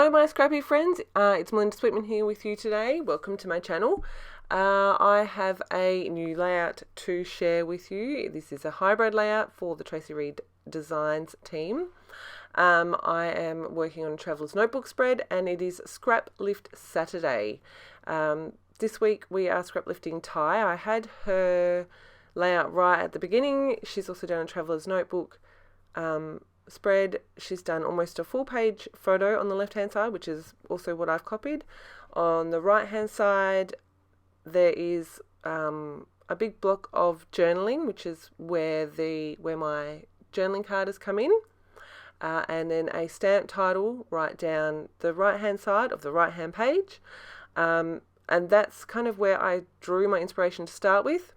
Hello my scrappy friends, it's Melinda Sweetman here with you today. Welcome to my channel. I have a new layout to share with you. This is a hybrid layout for the Traci Reed Designs team. I am working on a Traveller's Notebook spread and it is Scraplift Saturday. This week we are scraplifting Ty. I had her layout right at the beginning. She's also done a Traveller's Notebook spread. She's done almost a full page photo on the left hand side, which is also what I've copied. On the right hand side there is a big block of journaling, which is where my journaling card has come in, and then a stamp title right down the right hand side of the right hand page, and that's kind of where I drew my inspiration to start with.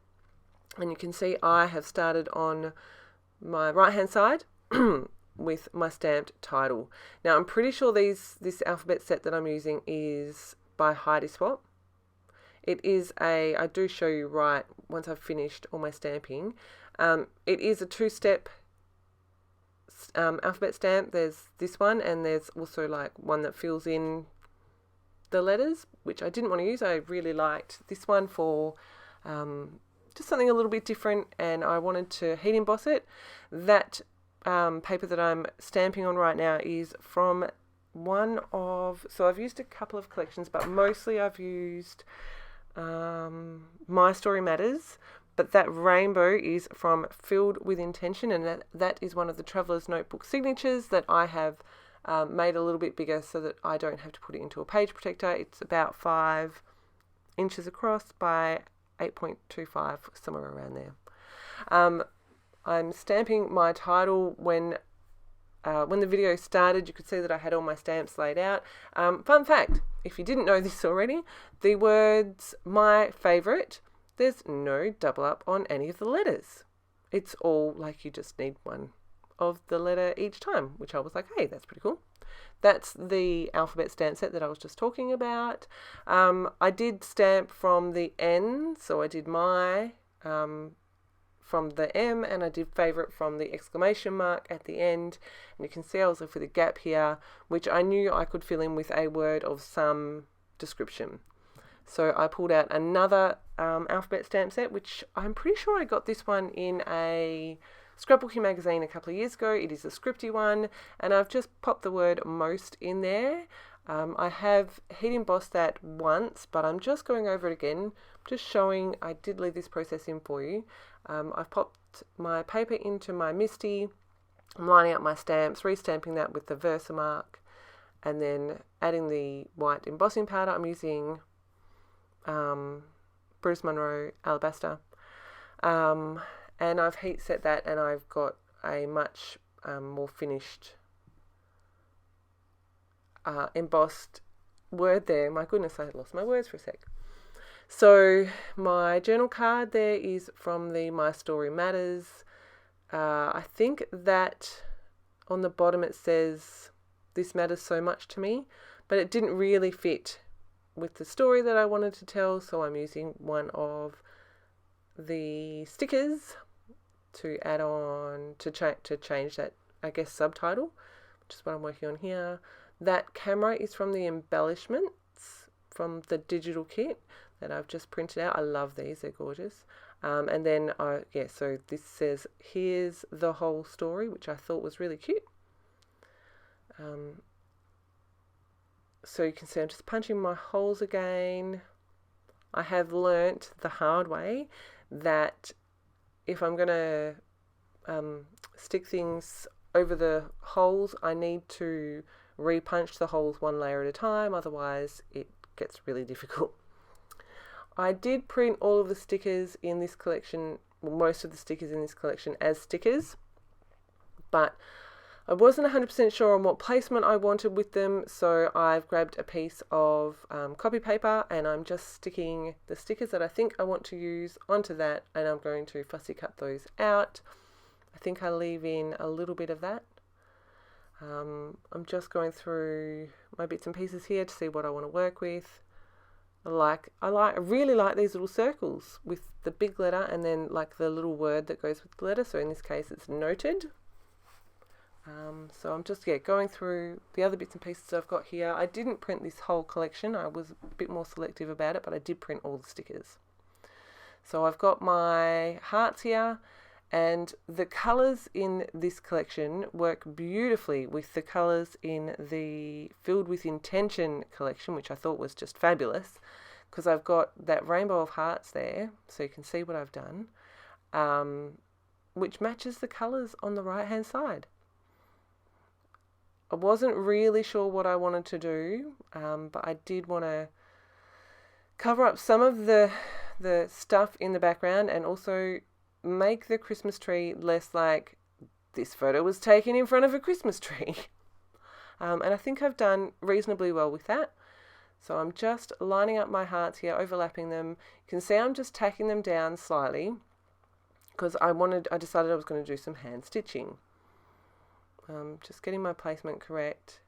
And you can see I have started on my right hand side with my stamped title. Now I'm pretty sure this alphabet set that I'm using is by Heidi Swap. It is I do show you right once I've finished all my stamping. It is a two-step alphabet stamp. There's this one and there's also like one that fills in the letters, which I didn't want to use. I really liked this one for just something a little bit different, and I wanted to heat emboss it. That paper that I'm stamping on right now is from so I've used a couple of collections, but mostly I've used My Story Matters, but that rainbow is from Filled with Intention, and that is one of the Traveller's Notebook signatures that I have made a little bit bigger so that I don't have to put it into a page protector. It's about 5 inches across by 8.25, somewhere around there. I'm stamping my title. When the video started, you could see that I had all my stamps laid out. Fun fact, if you didn't know this already, the words "my favourite," there's no double up on any of the letters. It's all like you just need one of the letter each time, which I was like, hey, that's pretty cool. That's the alphabet stamp set that I was just talking about. I did stamp from the N, so I did my from the M, and I did favourite from the exclamation mark at the end. And you can see I was left with a gap here, which I knew I could fill in with a word of some description. So I pulled out another alphabet stamp set, which I'm pretty sure I got this one in a Scrapbooking magazine a couple of years ago. It is a scripty one, and I've just popped the word most in there. I have heat embossed that once, but I'm just going over it again, just showing I did leave this process in for you. I've popped my paper into my Misty. I'm lining up my stamps, restamping that with the Versamark, and then adding the white embossing powder. I'm using Bruce Monroe Alabaster. And I've heat set that, and I've got a much more finished embossed word there. My goodness, I lost my words for a sec. So my journal card there is from the My Story Matters. I think that on the bottom it says, "This matters so much to me," but it didn't really fit with the story that I wanted to tell, so I'm using one of the stickers to add on to change that, I guess, subtitle, which is what I'm working on here. That camera is from the embellishments from the digital kit that I've just printed out. I love these, they're gorgeous. And then so this says, "Here's the whole story," which I thought was really cute. So you can see I'm just punching my holes again. I have learnt the hard way that if I'm going to stick things over the holes, I need to repunch the holes one layer at a time, otherwise it gets really difficult. I did print all of the stickers in this collection, well, most of the stickers in this collection as stickers, but I wasn't 100% sure on what placement I wanted with them, so I've grabbed a piece of copy paper and I'm just sticking the stickers that I think I want to use onto that, and I'm going to fussy cut those out. I think I leave in a little bit of that. I'm just going through my bits and pieces here to see what I want to work with. I really like these little circles with the big letter and then like the little word that goes with the letter. So in this case it's noted. So I'm just going through the other bits and pieces I've got here. I didn't print this whole collection. I was a bit more selective about it, but I did print all the stickers. So I've got my hearts here, and the colours in this collection work beautifully with the colours in the Filled with Intention collection, which I thought was just fabulous, because I've got that rainbow of hearts there, so you can see what I've done, which matches the colours on the right hand side. I wasn't really sure what I wanted to do, but I did want to cover up some of the stuff in the background and also make the Christmas tree less like this photo was taken in front of a Christmas tree. And I think I've done reasonably well with that. So I'm just lining up my hearts here, overlapping them. You can see I'm just tacking them down slightly because I decided I was going to do some hand stitching. Just getting my placement correct.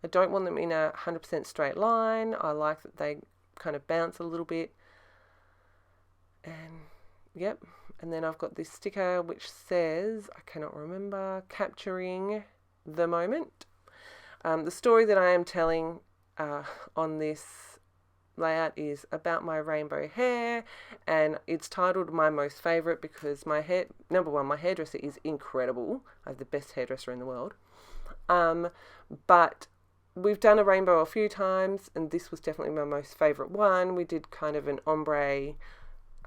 I don't want them in a 100% straight line. I like that they kind of bounce a little bit. And yep, and then I've got this sticker which says, I cannot remember, capturing the moment. The story that I am telling on this layout is about my rainbow hair, and it's titled My Most Favourite because number one, my hairdresser is incredible. I have the best hairdresser in the world. But we've done a rainbow a few times, and this was definitely my most favourite one. We did kind of an ombre,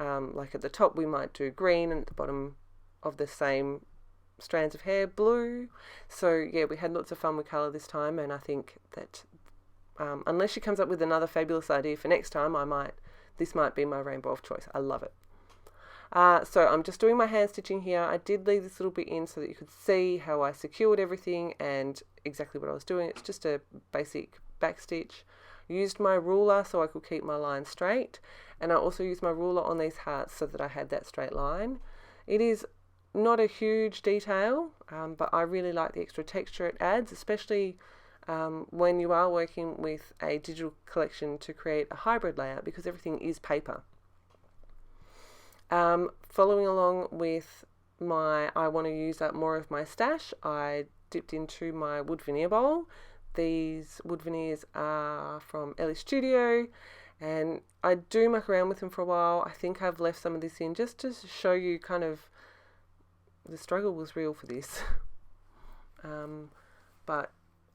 like at the top we might do green, and at the bottom of the same strands of hair, blue. So yeah, we had lots of fun with colour this time, and I think that unless she comes up with another fabulous idea for next time, this might be my rainbow of choice. I love it. So I'm just doing my hand stitching here. I did leave this little bit in so that you could see how I secured everything and exactly what I was doing. It's just a basic back stitch. Used my ruler so I could keep my line straight, and I also used my ruler on these hearts so that I had that straight line. It is not a huge detail, but I really like the extra texture it adds, especially when you are working with a digital collection to create a hybrid layout, because everything is paper. Following along with I want to use up more of my stash, I dipped into my wood veneer bowl. These wood veneers are from Ellie Studio, and I do muck around with them for a while. I think I've left some of this in just to show you kind of the struggle was real for this. But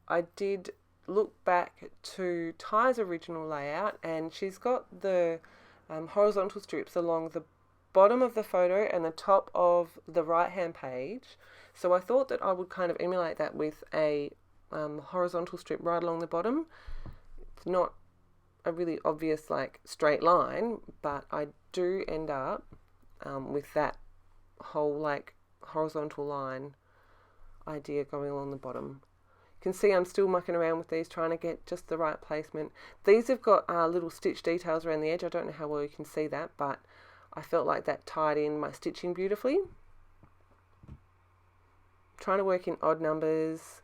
I did look back to Ty's original layout, and she's got the horizontal strips along the bottom of the photo and the top of the right hand page. So I thought that I would kind of emulate that with a horizontal strip right along the bottom. It's not a really obvious like straight line, but I do end up with that whole like horizontal line idea going along the bottom. You can see I'm still mucking around with these, trying to get just the right placement. These have got little stitch details around the edge. I don't know how well you can see that, but I felt like that tied in my stitching beautifully. Trying to work in odd numbers,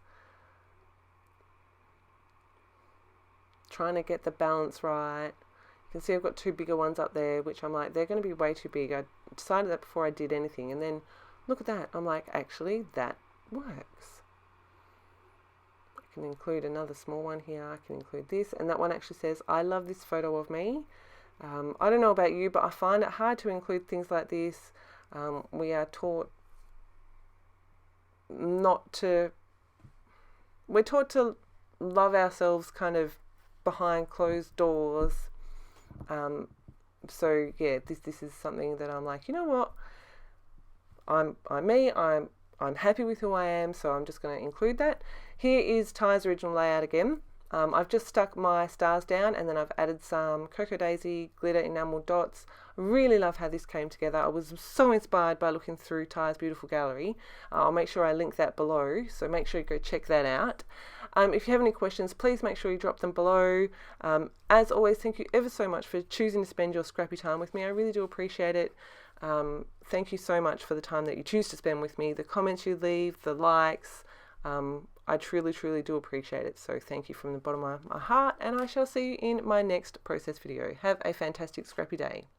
trying to get the balance right. You can see I've got two bigger ones up there, which I'm like, they're going to be way too big. I decided that before I did anything, and then look at that. I'm like, actually, that works. I can include another small one here. I can include this, and that one actually says, I love this photo of me. I don't know about you, but I find it hard to include things like this. We are taught we're taught to love ourselves kind of behind closed doors. So yeah, this is something that I'm like, you know what? I'm me. I'm happy with who I am, so I'm just going to include that. Here is Ty's original layout again. I've just stuck my stars down, and then I've added some Cocoa Daisy glitter enamel dots. I really love how this came together. I was so inspired by looking through Ty's beautiful gallery. I'll make sure I link that below, so make sure you go check that out. If you have any questions, please make sure you drop them below. As always, thank you ever so much for choosing to spend your scrappy time with me. I really do appreciate it. Thank you so much for the time that you choose to spend with me, the comments you leave, the likes. I truly, truly do appreciate it. So thank you from the bottom of my heart, and I shall see you in my next process video. Have a fantastic scrappy day.